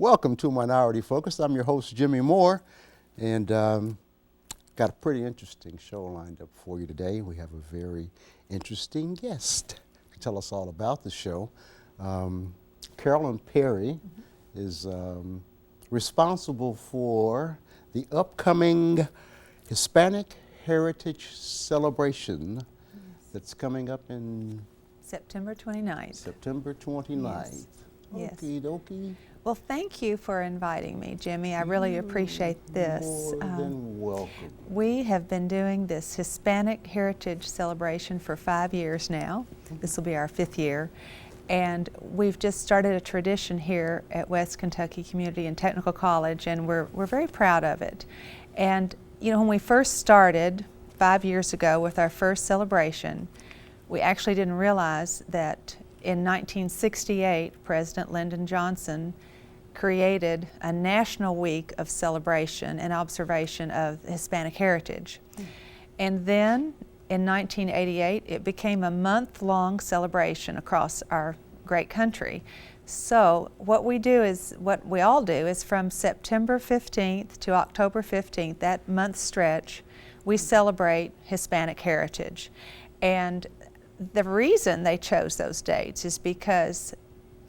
Welcome to Minority Focus. I'm your host, Jimmy Moore, and got a pretty interesting show lined up for you today. We have a very interesting guest to tell us all about the show. Carolyn Perry is responsible for the upcoming Hispanic Heritage Celebration that's coming up in September 29th. September 29th. Yes. Okie dokie. Well, thank you for inviting me, Jimmy. I really appreciate this. More than welcome. We have been doing this Hispanic Heritage Celebration for 5 years now. This will be our 5th year. And we've just started a tradition here at West Kentucky Community and Technical College, and we're very proud of it. And you know, when we first started 5 years ago with our first celebration, we actually didn't realize that in 1968, President Lyndon Johnson created a national week of celebration and observation of Hispanic heritage. And then in 1988, it became a month-long celebration across our great country. So what we all do is from September 15th to October 15th, that month stretch, we celebrate Hispanic heritage. And the reason they chose those dates is because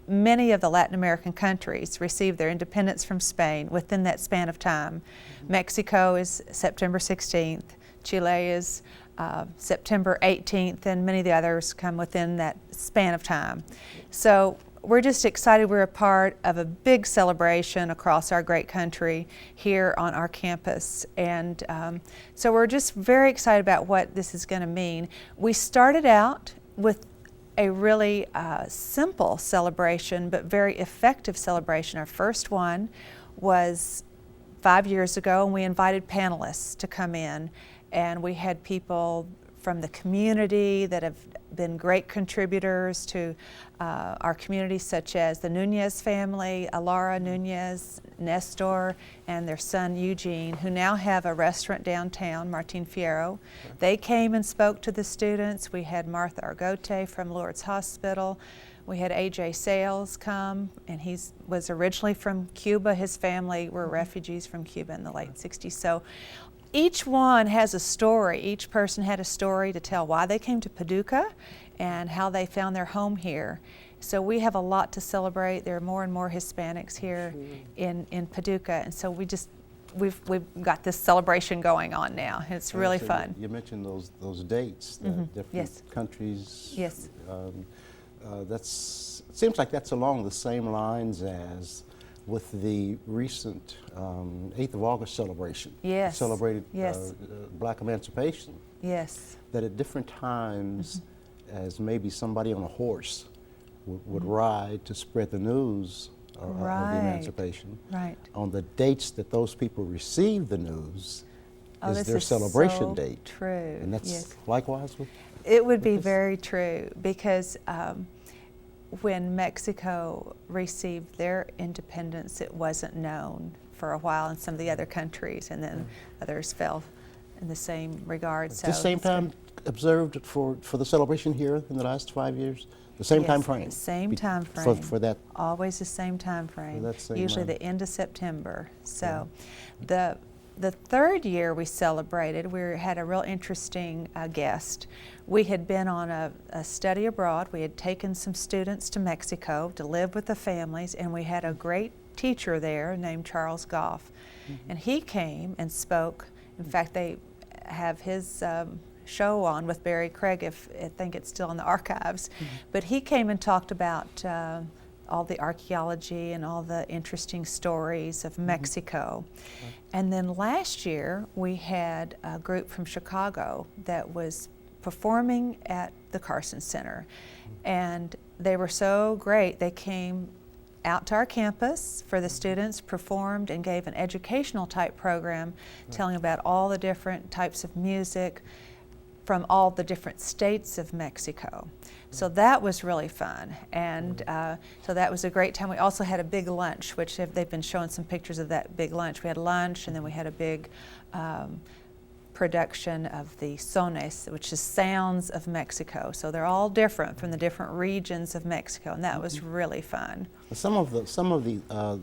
many of the Latin American countries received their independence from Spain within that span of time. Mexico is September 16th, Chile is September 18th, and many of the others come within that span of time. So we're just excited we're a part of a big celebration across our great country here on our campus. And so we're just very excited about what this is going to mean. We started out with a really simple celebration, but very effective celebration. Our first one was 5 years ago, and we invited panelists to come in. And we had people from the community that have been great contributors to our community, such as the Nunez family, Alara Nunez, Nestor, and their son Eugene, who now have a restaurant downtown, Martin Fierro. They came and spoke to the students. We had Martha Argote from Lourdes Hospital. We had A.J. Sales come, and he was originally from Cuba. His family were refugees from Cuba in the late 60s. So each one has a story. Each person had a story to tell why they came to Paducah and how they found their home here. So we have a lot to celebrate. There are more and more Hispanics here in Paducah, and so we've got this celebration going on now. It's really fun. You mentioned those dates, the different countries. Yes. It seems like that's along the same lines as with the recent 8th of August celebration. Yes. Celebrated Yes. Black emancipation. Yes. That at different times, as maybe somebody on a horse would ride to spread the news of the emancipation. Right. On the dates that those people receive the news is their this celebration so date. True. And that's yes. likewise with It would be very true, because when Mexico received their independence, it wasn't known for a while in some of the other countries, and then others fell in the same regard. So the same time observed for the celebration here in the last 5 years? The same time frame? The same time frame. For that? Always the same time frame. that same usually month. the end of September. So the 3rd year we celebrated, we had a real interesting guest. We had been on a study abroad. We had taken some students to Mexico to live with the families, and we had a great teacher there named Charles Goff. And he came and spoke. In fact, they have his show on with Barry Craig, I think it's still in the archives. But he came and talked about all the archaeology and all the interesting stories of Mexico. And then last year we had a group from Chicago that was performing at the Carson Center, and they were so great. They came out to our campus for the students, performed, and gave an educational type program telling about all the different types of music from all the different states of Mexico. So that was really fun, and so that was a great time. We also had a big lunch, which they've been showing some pictures of that big lunch. We had lunch, and then we had a big production of the sones, which is sounds of Mexico. So they're all different from the different regions of Mexico, and that was really fun. Some of the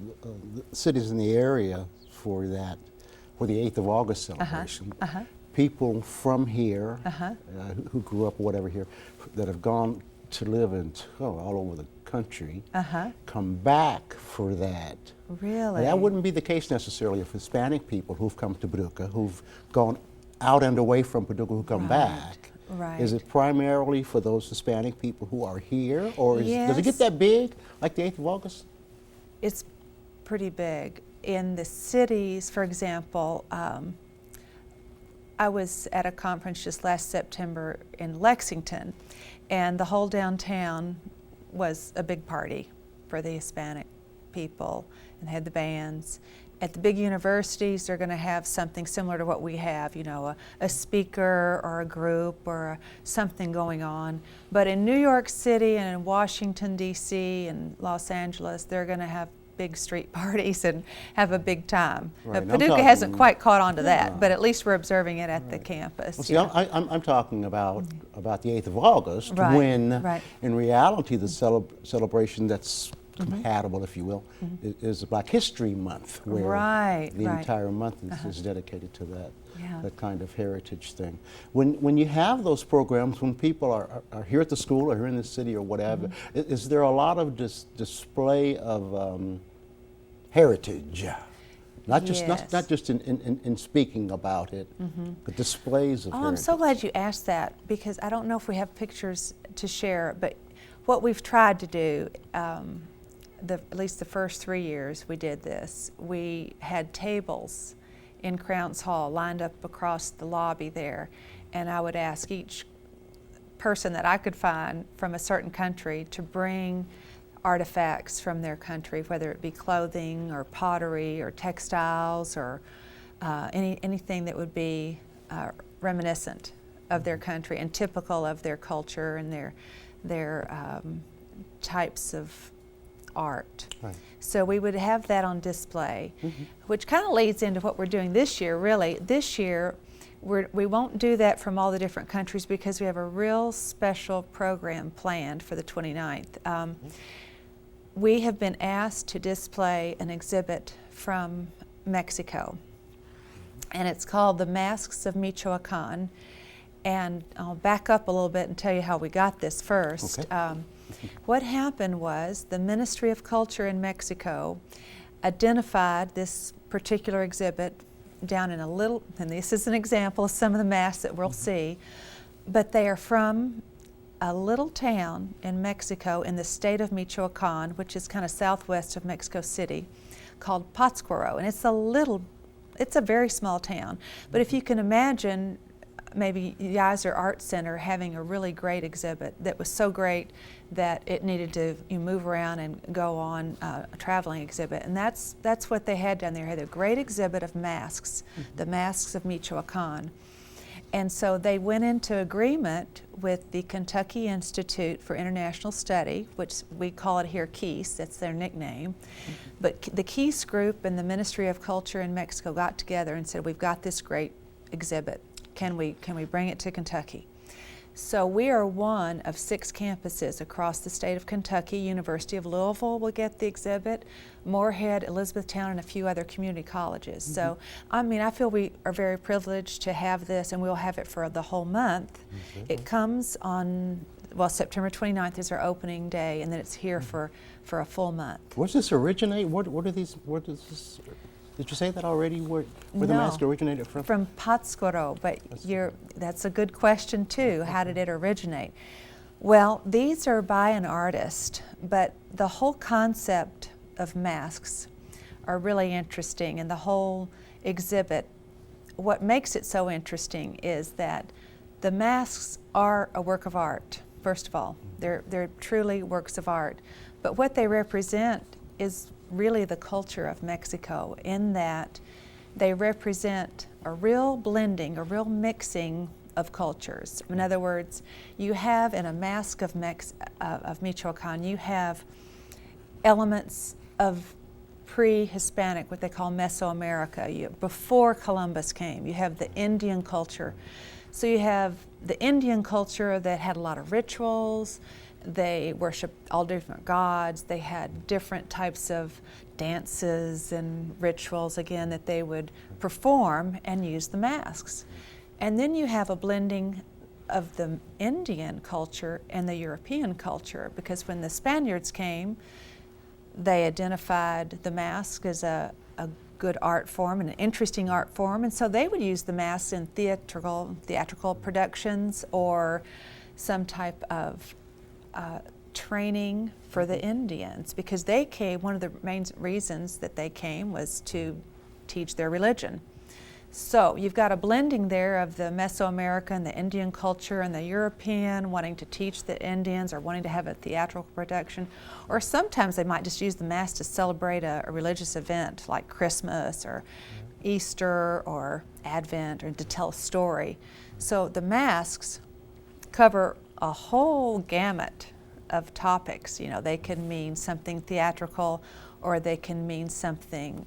cities in the area for the 8th of August celebration, people from here who grew up or whatever here that have gone to live in all over the country come back for that. Really? And that wouldn't be the case necessarily of Hispanic people who've come to Paducah, who've gone out and away from Paducah, who come back. Right. Is it primarily for those Hispanic people who are here, or does it get Yes. that big, like the 8th of August? It's pretty big. In the cities, for example, I was at a conference just last September in Lexington, and the whole downtown was a big party for the Hispanic people, and they had the bands. At the big universities, they're going to have something similar to what we have, you know, a speaker or a group or something going on. But in New York City and in Washington, D.C. and Los Angeles, they're going to have big street parties and have a big time. Right. Paducah hasn't quite caught on to that, but at least we're observing it at the campus. Well, see, I'm talking about the 8th of August, when in reality the celebration that's compatible, if you will, is Black History Month, where the entire month is dedicated to that kind of heritage thing. When you have those programs, when people are here at the school or here in the city or whatever, is there a lot of display of heritage? Not just in speaking about it, but displays of heritage. I'm so glad you asked that, because I don't know if we have pictures to share, but what we've tried to do, at least the first 3 years we did this, we had tables in Crounce Hall lined up across the lobby there, and I would ask each person that I could find from a certain country to bring artifacts from their country, whether it be clothing or pottery or textiles or anything that would be reminiscent of their country and typical of their culture and their types of art. Right. So we would have that on display, which kind of leads into what we're doing this year, really. This year, we won't do that from all the different countries because we have a real special program planned for the 29th. We have been asked to display an exhibit from Mexico, and it's called the Masks of Michoacán. And I'll back up a little bit and tell you how we got this first. Okay. What happened was the Ministry of Culture in Mexico identified this particular exhibit down in a little, and this is an example of some of the masks that we'll see, but they are from a little town in Mexico in the state of Michoacán, which is kind of southwest of Mexico City, called Pátzcuaro. And it's a very small town. But if you can imagine maybe Geyser Art Center having a really great exhibit that was so great that it needed to move around and go on a traveling exhibit. And that's what they had down there. They had a great exhibit of masks, the Masks of Michoacán. And so they went into agreement with the Kentucky Institute for International Study, which we call it here KIES, that's their nickname. But the KIES group and the Ministry of Culture in Mexico got together and said, we've got this great exhibit. Can we bring it to Kentucky? So we are one of 6 campuses across the state of Kentucky. University of Louisville will get the exhibit, Moorhead, Elizabethtown, and a few other community colleges. So, I mean, I feel we are very privileged to have this, and we'll have it for the whole month. It comes on, well, September 29th is our opening day, and then it's here for a full month. Where does this originate? What are these? Where does this? Did you say that already? Where the mask originated from? From Pátzcuaro, but that's a good question too. How did it originate? Well, these are by an artist, but the whole concept of masks are really interesting, and the whole exhibit, what makes it so interesting is that the masks are a work of art, first of all. They're truly works of art, but what they represent is really the culture of Mexico, in that they represent a real blending, a real mixing of cultures. In other words, you have in a mask of Michoacán, you have elements of pre-Hispanic, what they call Mesoamerica, before Columbus came. You have the Indian culture. So you have the Indian culture that had a lot of rituals. They worshiped all different gods. They had different types of dances and rituals, again, that they would perform and use the masks. And then you have a blending of the Indian culture and the European culture, because when the Spaniards came, they identified the mask as a good art form, an interesting art form, and so they would use the mask in theatrical productions or some type of training for the Indians, because they came, one of the main reasons that they came was to teach their religion. So you've got a blending there of the Mesoamerican, the Indian culture, and the European wanting to teach the Indians or wanting to have a theatrical production. Or sometimes they might just use the mask to celebrate a religious event like Christmas or Easter or Advent, or to tell a story. So the masks cover a whole gamut of topics. You know, they can mean something theatrical, or they can mean something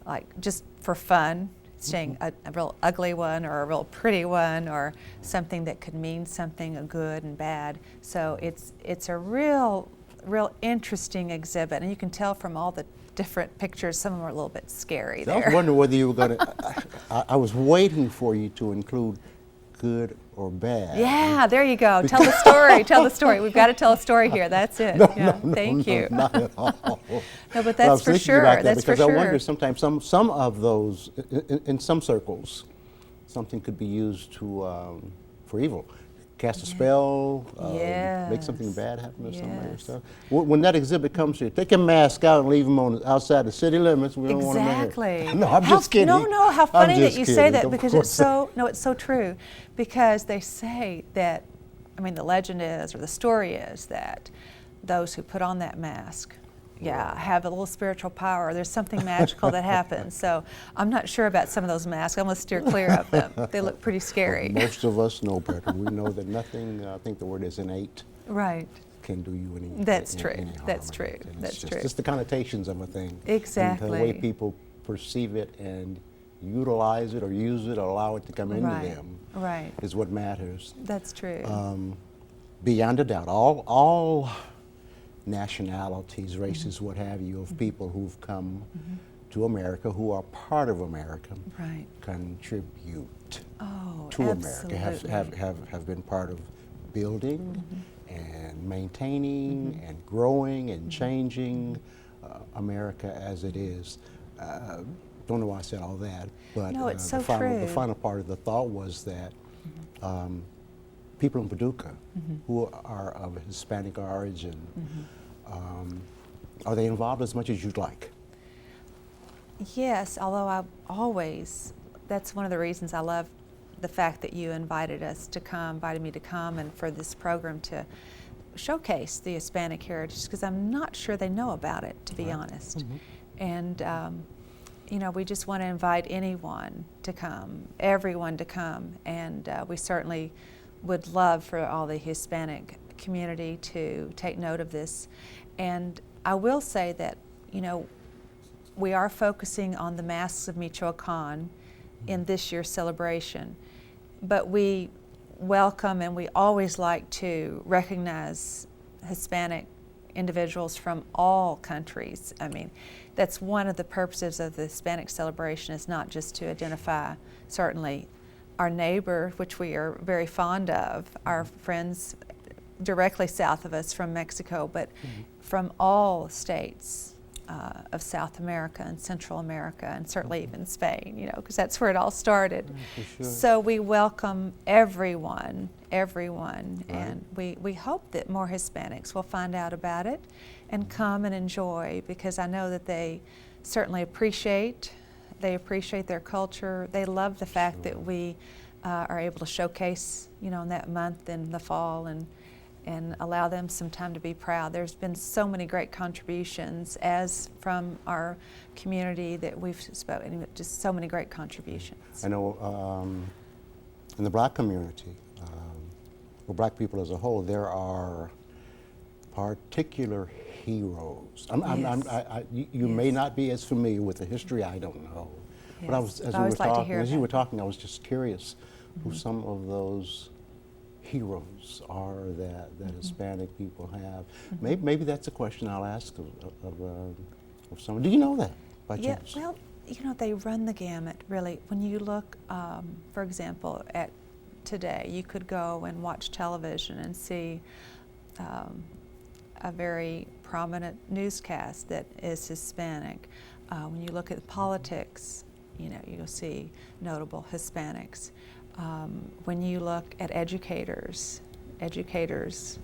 like just for fun, saying a real ugly one or a real pretty one, or something that could mean something good and bad. So it's a real interesting exhibit, and you can tell from all the different pictures, some of them are a little bit scary there. I was wondering whether you were going to, I was waiting for you to include good or bad. Yeah, there you go. Tell the story. Tell the story. We've got to tell a story here. That's it. Thank you. Not at all. No, but that's for sure. That's for sure. Because I wonder sometimes some of those, in some circles, something could be used to for evil. Cast a spell, make something bad happen or somebody or stuff. When that exhibit comes here, take a mask out and leave them outside the city limits. We don't want them in here. Exactly. No, I'm just kidding. No, how funny that you say that, of because course. it's so true. Because they say that, I mean, the legend is, or the story is, that those who put on that mask, have a little spiritual power. There's something magical that happens. So I'm not sure about some of those masks. I'm going to steer clear of them. They look pretty scary. Well, most of us know better. We know that nothing, I think the word is innate, right, can do you any That's any true. harm. That's true. And That's it's true. just the connotations of a thing. Exactly. And the way people perceive it and utilize it or use it or allow it to come into them is what matters. That's true. Beyond a doubt, all nationalities, races, what have you, of people who've come to America, who are part of America, contribute to America, have been part of building and maintaining and growing and changing America as it is. Don't know why I said all that, but no, it's so the final part of the thought was that people in Paducah who are of Hispanic origin, are they involved as much as you'd like? Yes, although that's one of the reasons I love the fact that you invited me to come and for this program to showcase the Hispanic heritage, because I'm not sure they know about it, to be honest. And we just want to invite anyone to come, everyone to come, and we certainly would love for all the Hispanic community to take note of this. And I will say that, we are focusing on the Masks of Michoacán in this year's celebration, but we welcome and we always like to recognize Hispanic individuals from all countries. I mean, that's one of the purposes of the Hispanic celebration, is not just to identify certainly our neighbor, which we are very fond of, our friends directly south of us from Mexico, but from all states of South America and Central America, and certainly even Spain, because that's where it all started. For sure. So we welcome everyone, and we hope that more Hispanics will find out about it and come and enjoy, because I know that they certainly appreciate their culture. They love the fact that we are able to showcase, in that month in the fall, and allow them some time to be proud. There's been so many great contributions as from our community that we've spoken, just so many great contributions. I know in the black community, or black people as a whole, there are particular heroes. You Yes. may not be as familiar with the history. I don't know. Yes. But I was, I always like to hear as you about were it. talking, I was just curious who some of those heroes are that Hispanic people have. Maybe that's a question I'll ask of someone. Do you know that by Yeah, chance? well, you know, they run the gamut, really. When you look, for example, at today, you could go and watch television and see a very prominent newscast that is Hispanic. When you look at politics, you know, you'll see notable Hispanics. When you look at educators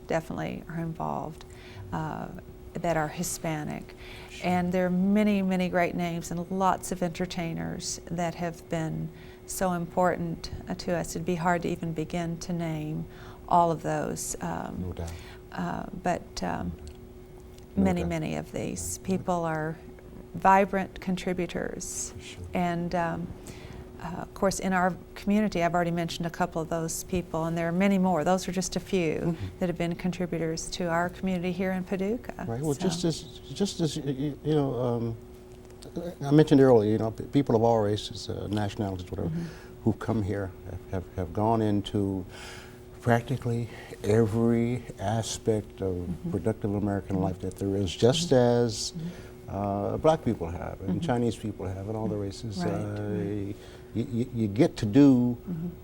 definitely are involved that are Hispanic. And there are many, many great names and lots of entertainers that have been so important to us. It'd be hard to even begin to name all of those. No doubt. But No many, doubt. many of these people are vibrant contributors. Sure. And of course, in our community, I've already mentioned a couple of those people, and there are many more. Those are just a few that have been contributors to our community here in Paducah. Right. Well, So, just as you know, I mentioned earlier, you know, people of all races, nationalities, whatever, who've come here have gone into practically every aspect of productive American life that there is, just as black people have, and Chinese people have, and all the races. Right. You get to do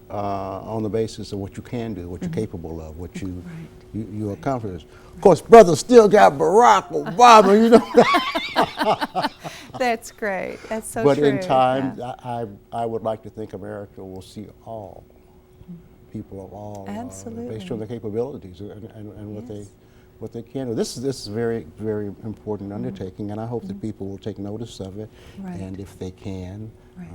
on the basis of what you can do, what you're capable of, what you accomplish. Of course, brother still got Barack Obama, you know. that's great. That's so But true. in time, Yeah. I would like to think America will see all people of all, Absolutely. based on their capabilities and Yes. what they can do. This is a very, very important undertaking, and I hope that people will take notice of it, Right. and if they can, Right.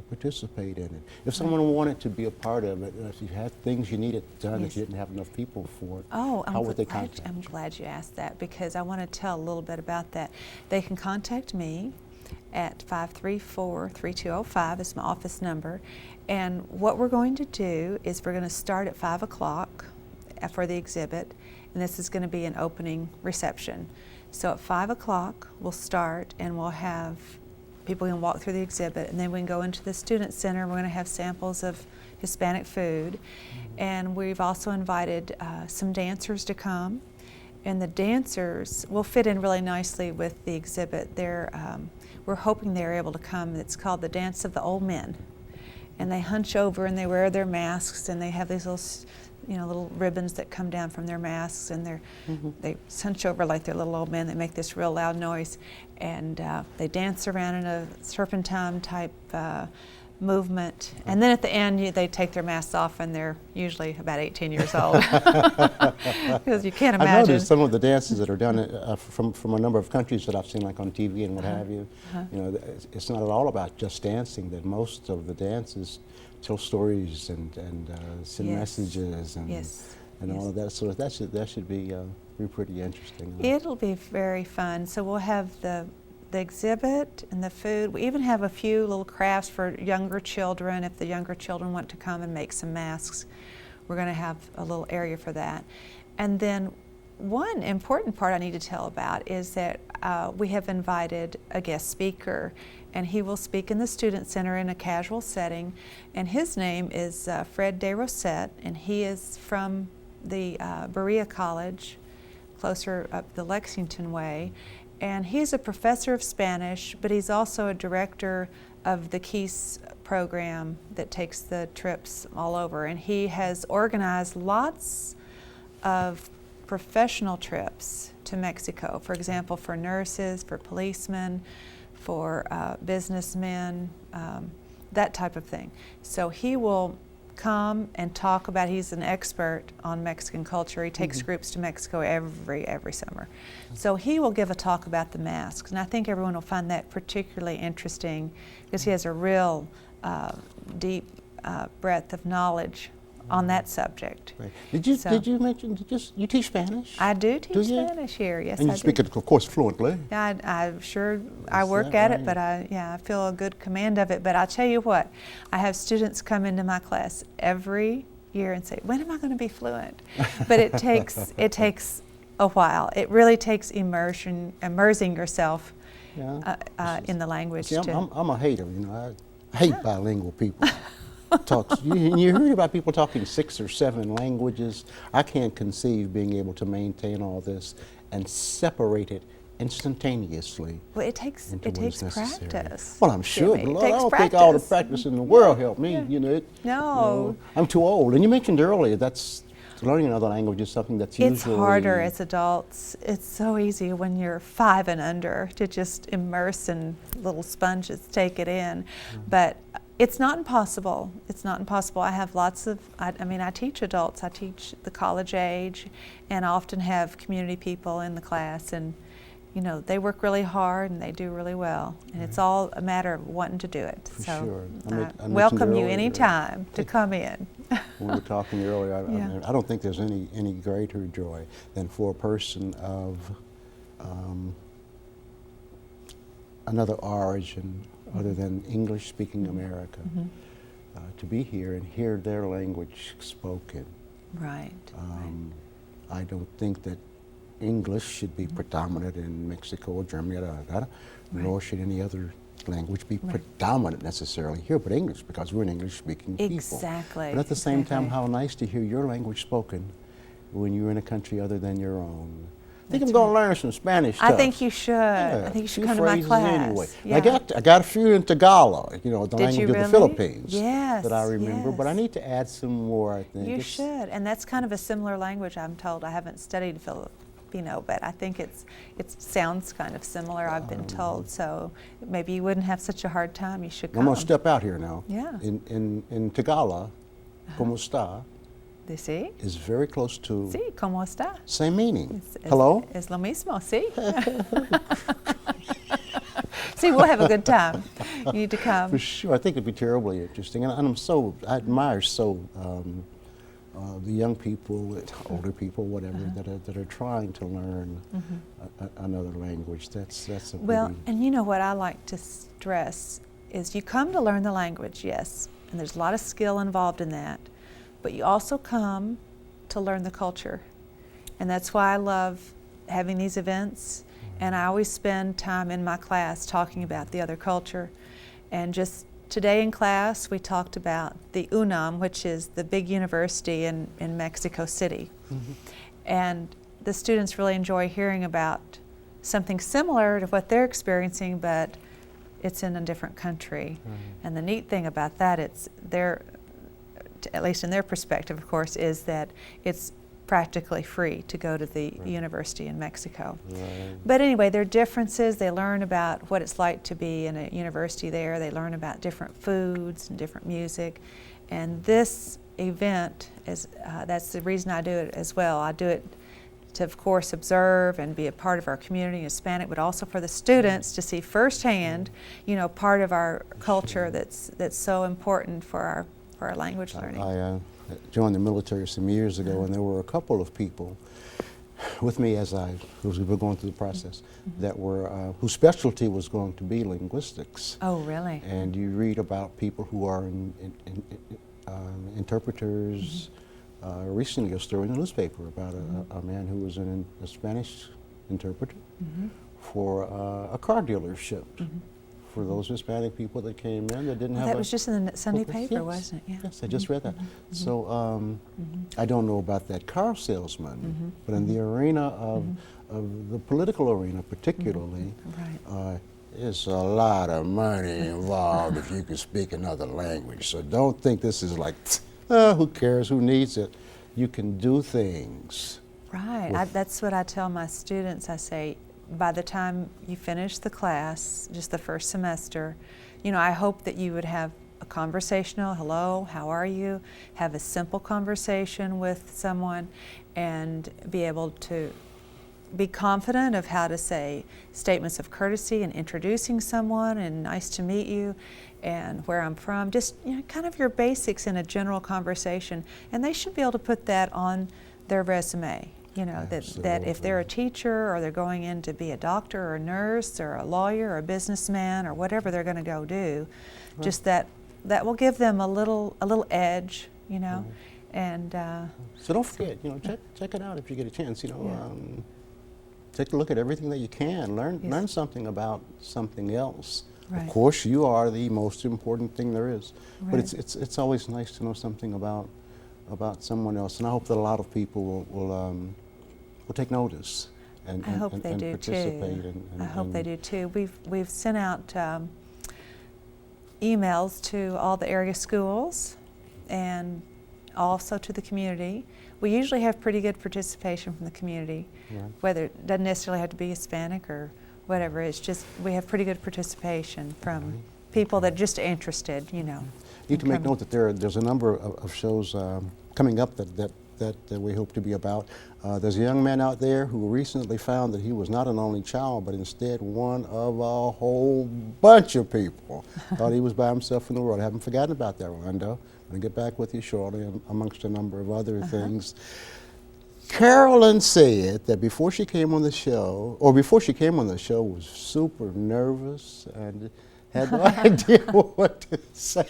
participate in it. If someone wanted to be a part of it, if you had things you needed done Yes. that you didn't have enough people for, Oh, how would they contact I'm you? glad you asked that, because I want to tell a little bit about that. They can contact me at 534-3205 is my office number. And what we're going to do is we're going to start at 5 o'clock for the exhibit, and this is going to be an opening reception. So at 5 o'clock we'll start, and we'll have people can walk through the exhibit, and then we can go into the Student Center. We're going to have samples of Hispanic food, and we've also invited some dancers to come, and the dancers will fit in really nicely with the exhibit. We're hoping they're able to come. It's called the Dance of the Old Men, and they hunch over and they wear their masks, and they have these little, little ribbons that come down from their masks, and they hunch over like they're little old men. They make this real loud noise, and they dance around in a serpentine type movement, and then at the end they take their masks off, and they're usually about 18 years old, because you can't I imagine. noticed some of the dances that are done from a number of countries that I've seen, like on TV and what have you. You know, it's not at all about just dancing. That most of the dances tell stories and send Yes. messages and Yes. and all Yes. of that. So that should be pretty interesting. It'll be very fun. So we'll have the exhibit and the food. We even have a few little crafts for younger children. If the younger children want to come and make some masks, we're going to have a little area for that. And then one important part I need to tell about is that we have invited a guest speaker, and he will speak in the Student Center in a casual setting. And his name is Fred De Rosette, and he is from the Berea College, closer up the Lexington way. And he's a professor of Spanish, but he's also a director of the KEYS program that takes the trips all over. And he has organized lots of professional trips to Mexico, for example, for nurses, for policemen, for businessmen, that type of thing. So he will come and talk about, he's an expert on Mexican culture. He takes groups to Mexico every summer. So he will give a talk about the masks, and I think everyone will find that particularly interesting, because he has a real deep breadth of knowledge on that subject. Right. So- Did you mention you teach Spanish? I do teach Do you? Spanish here, yes, And you I speak do. it, of course, fluently. I sure, I Is work that at it, but right? I feel a good command of it. But I'll tell you what, I have students come into my class every year and say, when am I going to be fluent? But it takes a while. It really takes immersing yourself Yeah. in the language. See, I'm a hater. You know, I hate bilingual people. You heard about people talking 6 or 7 languages. I can't conceive being able to maintain all this and separate it instantaneously. Well, it takes practice. Well, I'm sure, Jimmy. but It I takes don't think all the practice. practice in the world helped me. Yeah. You know, No. I'm too old. And you mentioned earlier that's learning another language is something that's It's usually harder as adults. It's so easy when you're 5 and under to just immerse and little sponges take it in. But it's not impossible. It's not impossible. I have lots of, I mean, I teach adults. I teach the college age, and I often have community people in the class, and you know, they work really hard and they do really well. And it's all a matter of wanting to do it. For So sure. I mentioned welcome you earlier- anytime to come in. We were talking earlier. Yeah. I don't think there's any greater joy than for a person of another origin other than English-speaking America to be here and hear their language spoken. Right. I don't think that English should be predominant in Mexico or Germany, nor should any other language be predominant necessarily here, but English, because we're an English-speaking people. Exactly. But at the same time, exactly. how nice to hear your language spoken when you're in a country other than your own. I think That's I'm going to learn some Spanish I stuff. think you should. Yeah, I think you should few come to my phrases class. Anyway. Yeah. I got a few in Tagalog, you know, the Did language you of really? the Philippines Yes, that I remember, but I yes. need to add some more, I think. You It's- should, and that's kind of a similar language. I'm told. I haven't studied Filipino, but I think it sounds kind of similar. I've been told, so maybe you wouldn't have such a hard time. You should come. I'm going to step out here now. Yeah. In Tagalog, como está ¿Sí? is very close to Sí, ¿cómo está? same meaning. Es- Hello? Es lo mismo, sí. See, we'll have a good time. You need to come. For sure. I think it'd be terribly interesting. And I admire the young people, older people, whatever, that are trying to learn another language. That's a Well, pretty, and you know what I like to stress is you come to learn the language, yes, and there's a lot of skill involved in that, but you also come to learn the culture. And that's why I love having these events, and I always spend time in my class talking about the other culture. And just today in class, we talked about the UNAM, which is the big university in Mexico City. And the students really enjoy hearing about something similar to what they're experiencing, but it's in a different country. And the neat thing about that, at least in their perspective, of course, is that it's practically free to go to the university in Mexico. But anyway, there are differences. They learn about what it's like to be in a university there. They learn about different foods and different music. And this event, that's the reason I do it as well. I do it to, of course, observe and be a part of our community, Hispanic, but also for the students to see firsthand, you know, part of our culture that's so important for our language learning. I joined the military some years ago, and there were a couple of people with me as we were going through the process that were whose specialty was going to be linguistics. Oh, really? And you read about people who are interpreters. Recently, a story in the newspaper about a man who was a Spanish interpreter for a car dealership. For those Hispanic people that came in that didn't have That was just in the Sunday paper, yes, wasn't it? Yeah. Yes, I just read that. So I don't know about that car salesman, but in the arena of the political arena particularly, there's a lot of money involved if you can speak another language. So don't think this is like, who cares, who needs it? You can do things. Right. That's what I tell my students. I say, by the time you finish the class, just the first semester, you know, I hope that you would have a conversational, hello, how are you? Have a simple conversation with someone and be able to be confident of how to say statements of courtesy and introducing someone and nice to meet you and where I'm from, just, you know, kind of your basics in a general conversation. And they should be able to put that on their resume. You know, that if they're a teacher or they're going in to be a doctor or a nurse or a lawyer or a businessman or whatever they're going to go do, just that will give them a little edge, you know, And So don't forget, you know, check it out if you get a chance. You know, Yeah. take a look at everything that you can. Learn Yes. something about something else. Right. Of course, you are the most important thing there is. But Right. it's always nice to know something about someone else, and I hope that a lot of people will take notice and I hope they and do participate. too. And I hope they and do too. We've sent out emails to all the area schools and also to the community. We usually have pretty good participation from the community, Right. whether it doesn't necessarily have to be Hispanic or whatever. It's just we have pretty good participation from Right. people that are just interested, you know. Need to in make coming. note that there's a number of shows coming up that we hope to be about. There's a young man out there who recently found that he was not an only child, but instead one of a whole bunch of people. Thought he was by himself in the world. I haven't forgotten about that, Rolando. I'm going to get back with you shortly, amongst a number of other things. Carolyn said that before she came on the show, was super nervous and had no idea what to say.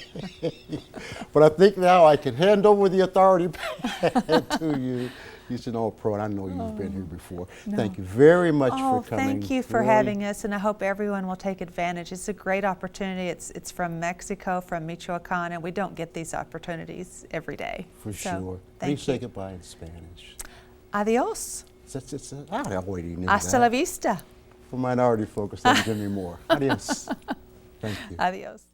But I think now I can hand over the authority back to you. You're an old pro, and I know you've been here before. No. Thank you very much for coming. Thank you for Really, having us, and I hope everyone will take advantage. It's a great opportunity. It's from Mexico, from Michoacán, and we don't get these opportunities every day. For So, sure. How do you thank say you. goodbye in Spanish? Adios. I already knew Hasta that. la vista. For Minority Focus, I'm Jimmy Moore. Adios. Thank you. Adios.